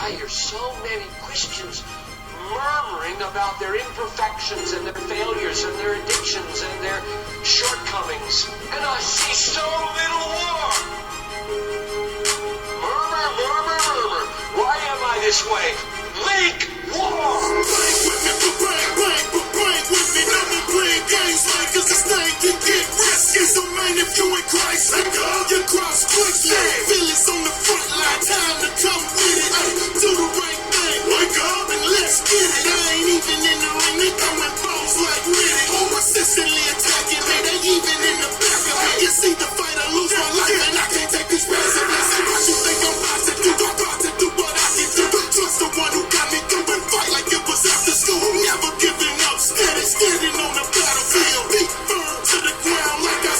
why are so many Christians murmuring about their imperfections and their failures and their addictions and their shortcomings. And I see so little war. Murmur, murmur, murmur. Why am I this way? Link war. Bang with me, bang with me. Never playing games like this thing can get risky. So man, if you in Christ, let go your cross quickly. Feelings on the front line, time to come with it. Ay, do the right thing, wake up and let's get it. I ain't even in the ring, they throwing balls like Riddick. Oh, persistently attacking me, they even in the back of me. You see the fight, I lose my life, and I can't take this passive. What you think I'm about to do? I'm about to do what I can do. Trust the one who got me through and fight like it was after school. Never giving up, steady, standing on the battlefield. Feet firm to the ground like I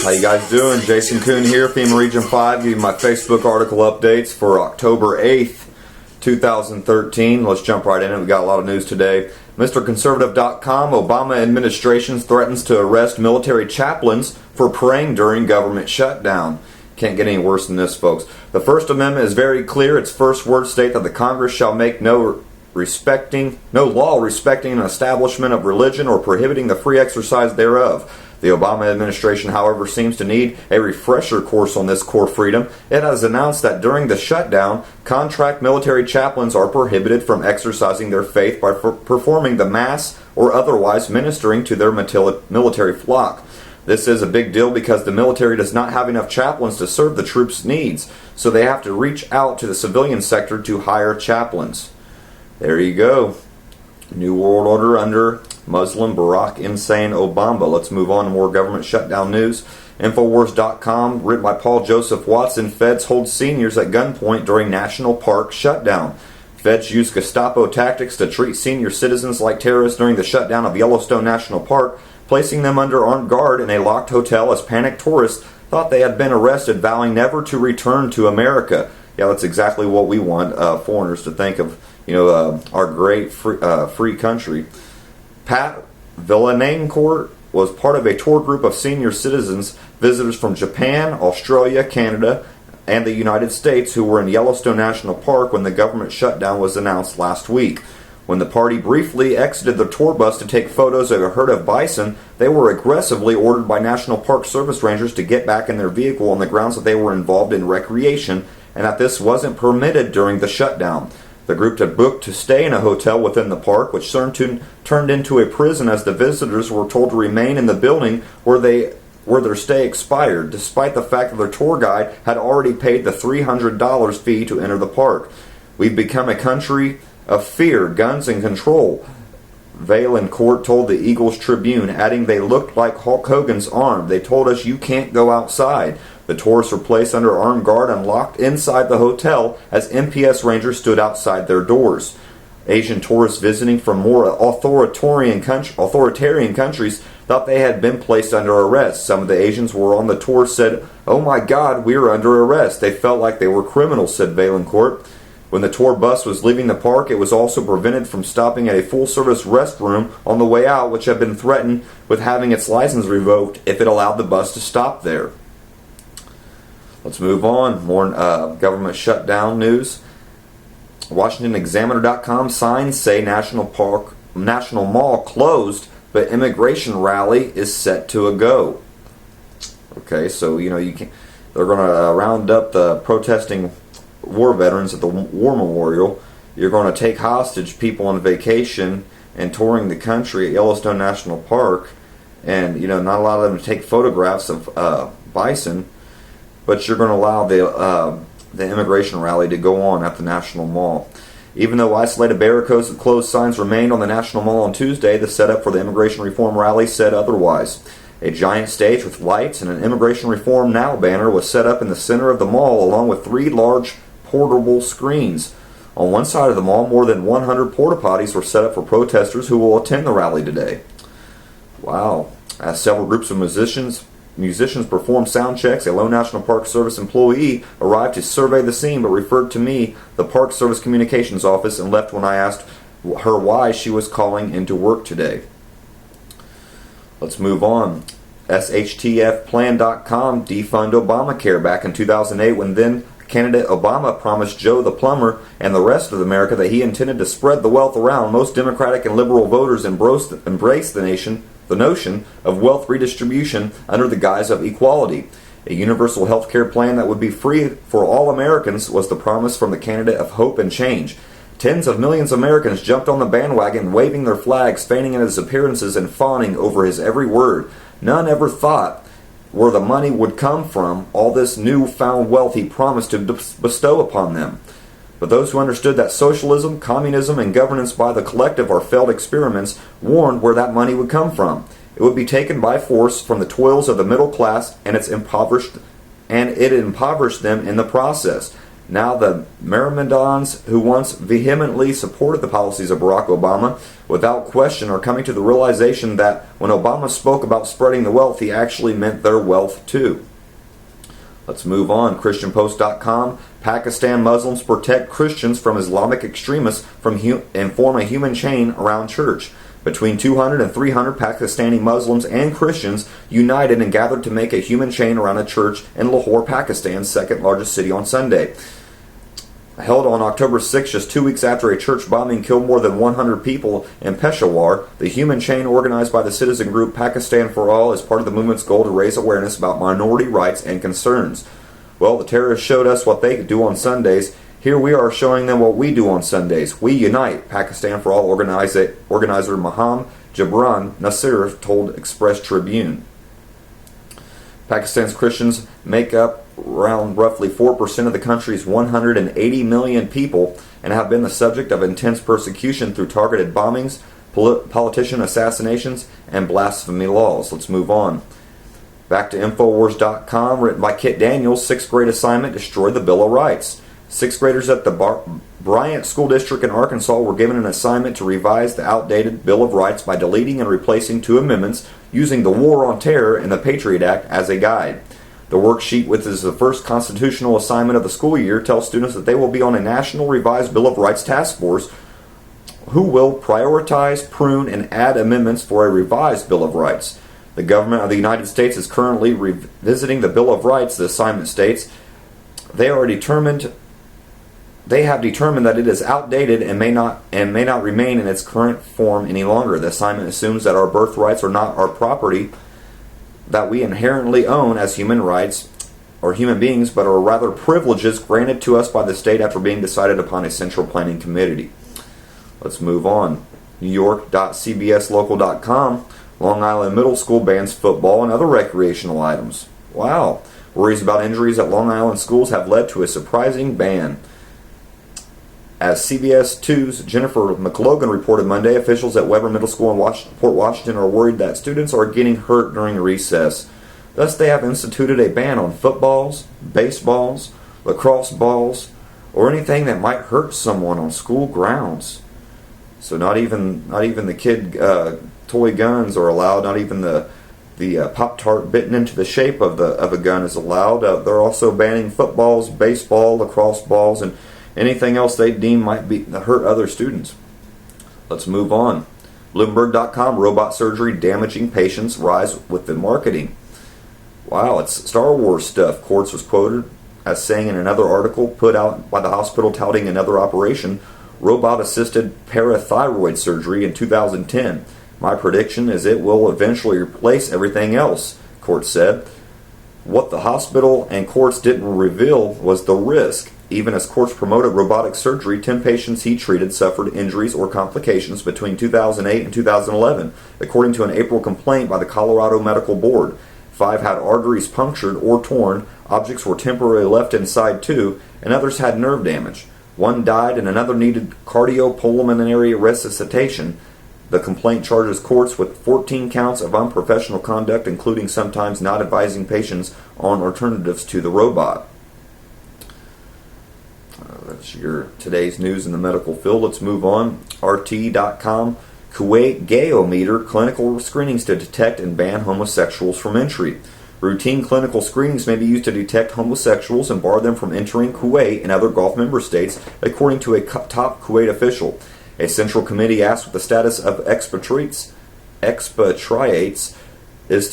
How you guys doing? Jason Kuhn here, FEMA Region 5, giving you my Facebook article updates for October 8th, 2013. Let's jump right in it. We got a lot of news today. MrConservative.com, Obama administration threatens to arrest military chaplains for praying during government shutdown. Can't get any worse than this, folks. The First Amendment is very clear. Its first words state that the Congress shall make no law respecting an establishment of religion or prohibiting the free exercise thereof. The Obama administration, however, seems to need a refresher course on this core freedom. It has announced that during the shutdown, contract military chaplains are prohibited from exercising their faith by performing the Mass or otherwise ministering to their military flock. This is a big deal because the military does not have enough chaplains to serve the troops' needs, so they have to reach out to the civilian sector to hire chaplains. There you go. New World Order under Muslim Barack Insane Obama. Let's move on to more government shutdown news. Infowars.com, written by Paul Joseph Watson. Feds hold seniors at gunpoint during national park shutdown. Feds use Gestapo tactics to treat senior citizens like terrorists during the shutdown of Yellowstone National Park, placing them under armed guard in a locked hotel as panicked tourists thought they had been arrested, vowing never to return to America. Yeah, that's exactly what we want foreigners to think of, our great free country. Pat Villancourt was part of a tour group of senior citizens, visitors from Japan, Australia, Canada, and the United States who were in Yellowstone National Park when the government shutdown was announced last week. When the party briefly exited the tour bus to take photos of a herd of bison, they were aggressively ordered by National Park Service rangers to get back in their vehicle on the grounds that they were involved in recreation and that this wasn't permitted during the shutdown. The group had booked to stay in a hotel within the park, which turned into a prison as the visitors were told to remain in the building where their stay expired, despite the fact that their tour guide had already paid the $300 fee to enter the park. We've become a country of fear, guns, and control, Vaillancourt told the Eagles Tribune, adding they looked like Hulk Hogan's arm. They told us you can't go outside. The tourists were placed under armed guard and locked inside the hotel as MPS rangers stood outside their doors. Asian tourists visiting from more authoritarian countries thought they had been placed under arrest. Some of the Asians were on the tour said, "Oh my God, we are under arrest." They felt like they were criminals, said Vaillancourt. When the tour bus was leaving the park, it was also prevented from stopping at a full-service restroom on the way out, which had been threatened with having its license revoked if it allowed the bus to stop there. Let's move on. More government shutdown news. WashingtonExaminer.com, signs say National Mall closed, but immigration rally is set to a go. Okay, so they're going to round up the protesting war veterans at the War Memorial. You're going to take hostage people on vacation and touring the country at Yellowstone National Park, and not allow them to take photographs of bison, but you're going to allow the immigration rally to go on at the National Mall. Even though isolated barricades with closed signs remained on the National Mall on Tuesday, the setup for the immigration reform rally said otherwise. A giant stage with lights and an Immigration Reform Now banner was set up in the center of the mall, along with 3 large portable screens. On one side of the mall, more than 100 porta potties were set up for protesters who will attend the rally today. Wow. As several groups of musicians performed sound checks, a lone National Park Service employee arrived to survey the scene but referred to me, the Park Service Communications Office, and left when I asked her why she was calling into work today. Let's move on. SHTFplan.com defund Obamacare back in 2008 when then candidate Obama promised Joe the plumber and the rest of America that he intended to spread the wealth around. Most Democratic and liberal voters embraced the notion of wealth redistribution under the guise of equality. A universal health care plan that would be free for all Americans was the promise from the candidate of hope and change. Tens of millions of Americans jumped on the bandwagon, waving their flags, feigning in his appearances, and fawning over his every word. None ever thought where the money would come from, all this newfound wealth he promised to bestow upon them. But those who understood that socialism, communism, and governance by the collective are failed experiments warned where that money would come from. It would be taken by force from the toils of the middle class, and it impoverished them in the process. Now the Myrmidons who once vehemently supported the policies of Barack Obama, without question are coming to the realization that when Obama spoke about spreading the wealth, he actually meant their wealth too. Let's move on. ChristianPost.com. Pakistan Muslims protect Christians from Islamic extremists and form a human chain around church. Between 200 and 300 Pakistani Muslims and Christians united and gathered to make a human chain around a church in Lahore, Pakistan's second largest city on Sunday. Held on October 6, just 2 weeks after a church bombing killed more than 100 people in Peshawar, the human chain organized by the citizen group Pakistan for All is part of the movement's goal to raise awareness about minority rights and concerns. Well, the terrorists showed us what they do on Sundays. Here we are showing them what we do on Sundays. We unite, Pakistan for All organizer Maham Jabran Nasir told Express Tribune. Pakistan's Christians make up around roughly 4% of the country's 180 million people and have been the subject of intense persecution through targeted bombings, politician assassinations, and blasphemy laws. Let's move on. Back to Infowars.com, written by Kit Daniels, 6th grade assignment destroyed the Bill of Rights. 6th graders at the Bryant School District in Arkansas were given an assignment to revise the outdated Bill of Rights by deleting and replacing 2 amendments using the War on Terror and the Patriot Act as a guide. The worksheet, which is the first constitutional assignment of the school year, tells students that they will be on a National Revised Bill of Rights task force who will prioritize, prune, and add amendments for a revised Bill of Rights. The government of the United States is currently revisiting the Bill of Rights, the assignment states. They have determined that it is outdated and may not remain in its current form any longer. The assignment assumes that our birthrights are not our property that we inherently own as human rights or human beings, but are rather privileges granted to us by the state after being decided upon a central planning committee. Let's move on. NewYork.cbslocal.com. Long Island Middle School bans football and other recreational items. Wow. Worries about injuries at Long Island schools have led to a surprising ban. As CBS 2's Jennifer McLogan reported Monday, officials at Weber Middle School in Port Washington are worried that students are getting hurt during recess. Thus, they have instituted a ban on footballs, baseballs, lacrosse balls, or anything that might hurt someone on school grounds. So not even the kid toy guns are allowed. Not even the Pop-Tart bitten into the shape of a gun is allowed. They're also banning footballs, baseball, lacrosse balls, and anything else they deem might hurt other students. Let's move on. Bloomberg.com, robot surgery damaging patients rise with the marketing. Wow, it's Star Wars stuff. Quartz was quoted as saying in another article put out by the hospital touting another operation, robot-assisted parathyroid surgery in 2010. My prediction is it will eventually replace everything else, Quartz said. What the hospital and Quartz didn't reveal was the risk. Even as Quartz promoted robotic surgery, 10 patients he treated suffered injuries or complications between 2008 and 2011, according to an April complaint by the Colorado Medical Board. 5 had arteries punctured or torn, objects were temporarily left inside 2, and others had nerve damage. 1 died and another needed cardiopulmonary resuscitation. The complaint charges Quartz with 14 counts of unprofessional conduct, including sometimes not advising patients on alternatives to the robot. That's your today's news in the medical field. Let's move on. RT.com. Kuwait Gayometer clinical screenings to detect and ban homosexuals from entry. Routine clinical screenings may be used to detect homosexuals and bar them from entering Kuwait and other Gulf member states, according to a top Kuwait official. A central committee asked what the status of expatriates is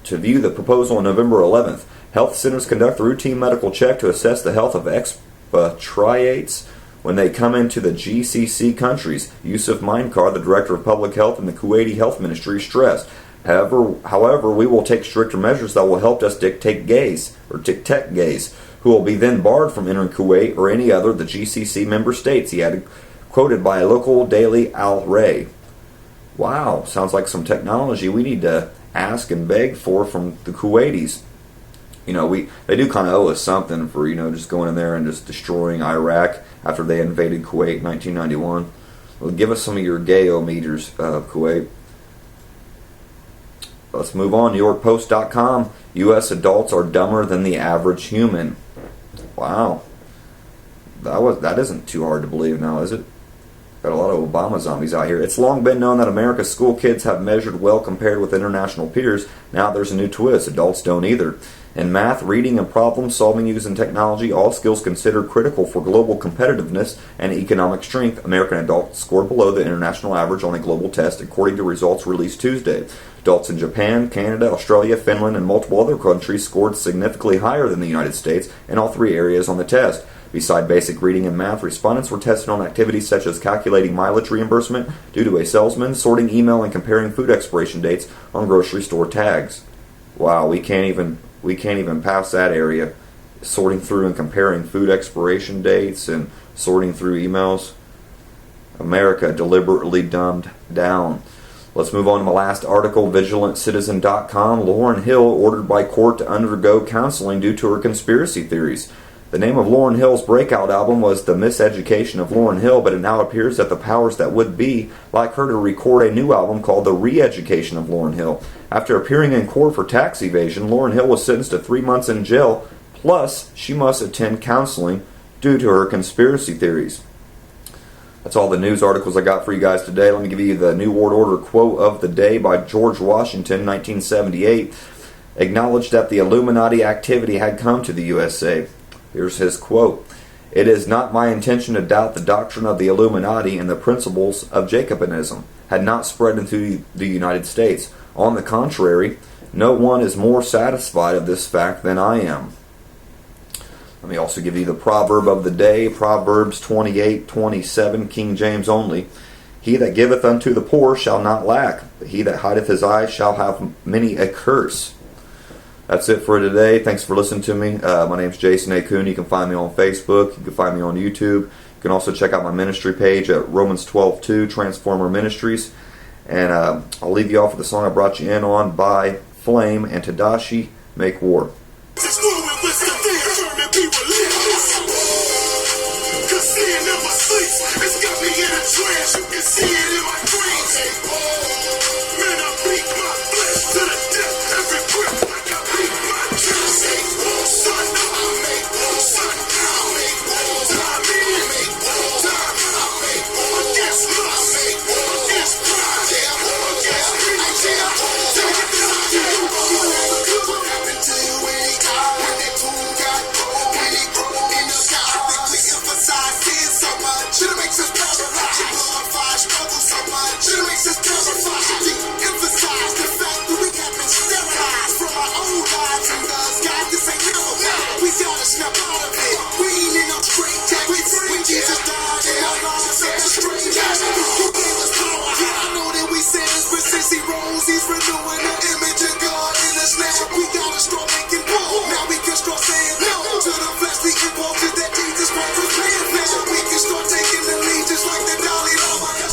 to view the proposal on November 11th. Health centers conduct a routine medical check to assess the health of expatriates when they come into the GCC countries. Yusuf Minkar, the Director of Public Health in the Kuwaiti Health Ministry, stressed. However, we will take stricter measures that will help us detect gays, who will be then barred from entering Kuwait or any other of the GCC member states, he added, quoted by a local daily Al Ray. Wow, sounds like some technology we need to ask and beg for from the Kuwaitis. You know, they do kind of owe us something for, just going in there and just destroying Iraq after they invaded Kuwait in 1991. Well, give us some of your gayometers, Kuwait. Let's move on. NewYorkPost.com. U.S. adults are dumber than the average human. Wow. That isn't too hard to believe now, is it? Got a lot of Obama zombies out here. It's long been known that America's school kids have measured well compared with international peers. Now there's a new twist. Adults don't either. In math, reading, and problem solving using technology, all skills considered critical for global competitiveness and economic strength, American adults scored below the international average on a global test, according to results released Tuesday. Adults in Japan, Canada, Australia, Finland, and multiple other countries scored significantly higher than the United States in all three areas on the test. Beside basic reading and math, respondents were tested on activities such as calculating mileage reimbursement due to a salesman, sorting email, and comparing food expiration dates on grocery store tags. Wow, we can't even pass that area. Sorting through and comparing food expiration dates and sorting through emails. America deliberately dumbed down. Let's move on to my last article, VigilantCitizen.com. Lauryn Hill ordered by court to undergo counseling due to her conspiracy theories. The name of Lauryn Hill's breakout album was The Miseducation of Lauryn Hill, but it now appears that the powers that would be like her to record a new album called The Re-Education of Lauryn Hill. After appearing in court for tax evasion, Lauryn Hill was sentenced to 3 months in jail, plus she must attend counseling due to her conspiracy theories. That's all the news articles I got for you guys today. Let me give you the New World Order quote of the day by George Washington, 1978. Acknowledged that the Illuminati activity had come to the USA. Here's his quote. It is not my intention to doubt the doctrine of the Illuminati and the principles of Jacobinism had not spread into the United States. On the contrary, no one is more satisfied of this fact than I am. Let me also give you the proverb of the day, Proverbs 28:27, King James only. He that giveth unto the poor shall not lack, but he that hideth his eyes shall have many a curse. That's it for today. Thanks for listening to me. My name's Jason A. Coon. You can find me on Facebook. You can find me on YouTube. You can also check out my ministry page at Romans 12:2, Transformer Ministries. And I'll leave you off with the song I brought you in on by Flame and Tadashi Make War.